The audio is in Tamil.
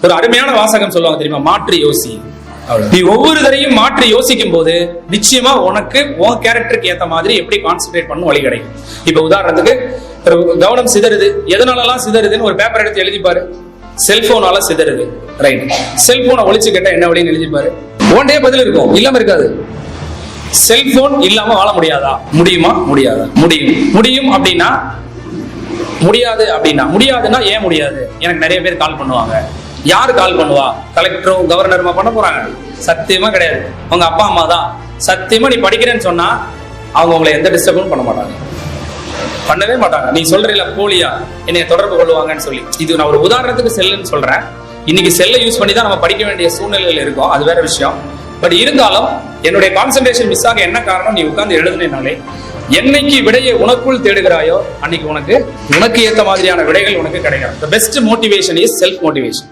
ஒரு அருமையான வாசகம் சொல்லுவாங்க தெரியுமா, மாற்றி யோசி. நீ ஒவ்வொரு தரையும் மாற்றி யோசிக்கும் போது நிச்சயமா உனக்கு உன் கேரக்டருக்கு ஏத்த மாதிரி எப்படி கான்சென்ட்ரேட் பண்ண வழி கிடைக்கும். இப்ப உதாரணத்துக்கு கவனம் சிதறுது, எதனாலலாம் சிதறுதுன்னு ஒரு பேப்பர் எடுத்து எழுதிப்பாரு. செல்போனால சிதறுது, ரைட். செல்போனை ஒழிச்சு கேட்டா என்ன வழின்னு எழுதிப்பாரு. ஒன் டே பதில் இருக்கும், இல்லாம இருக்காது. செல்போன் இல்லாம வாழ முடியாதா? முடியுமா? முடியாதா? முடியும். முடியும் அப்படின்னா முடியாது அப்படின்னா முடியாதுன்னா ஏன் முடியாது? எனக்கு நிறைய பேர் கால் பண்ணுவாங்க. யாரு கால் பண்ணுவா? கலெக்டரும் கவர்னருமா பண்ண போறாங்க? சத்தியமா கிடையாது. உங்க அப்பா அம்மா தான். சத்தியமா நீ படிக்கிறேன்னு சொன்னா அவங்க உங்களை எந்த டிஸ்டர்பும் பண்ண மாட்டாங்க, பண்ணவே மாட்டாங்க. நீ சொல்றீல போலியா என்னைய தொடர்பு கொள்வாங்கன்னு சொல்லி, இது நான் ஒரு உதாரணத்துக்கு செல்லுன்னு சொல்றேன். இன்னைக்கு செல்லை யூஸ் பண்ணி தான் நம்ம படிக்க வேண்டிய சூழ்நிலையில் இருக்கோம், அது வேற விஷயம். பட் இருந்தாலும் என்னுடைய கான்சென்ட்ரேஷன் மிஸ் ஆக என்ன காரணம்? நீ உட்கார்ந்து எழுதுனாலே என்னைக்கு விடையை உனக்குள் தேடுகிறாயோ அன்னைக்கு உனக்கு ஏத்த மாதிரியான விடைகள் உனக்கு கிடைக்கும். The best motivation is self motivation.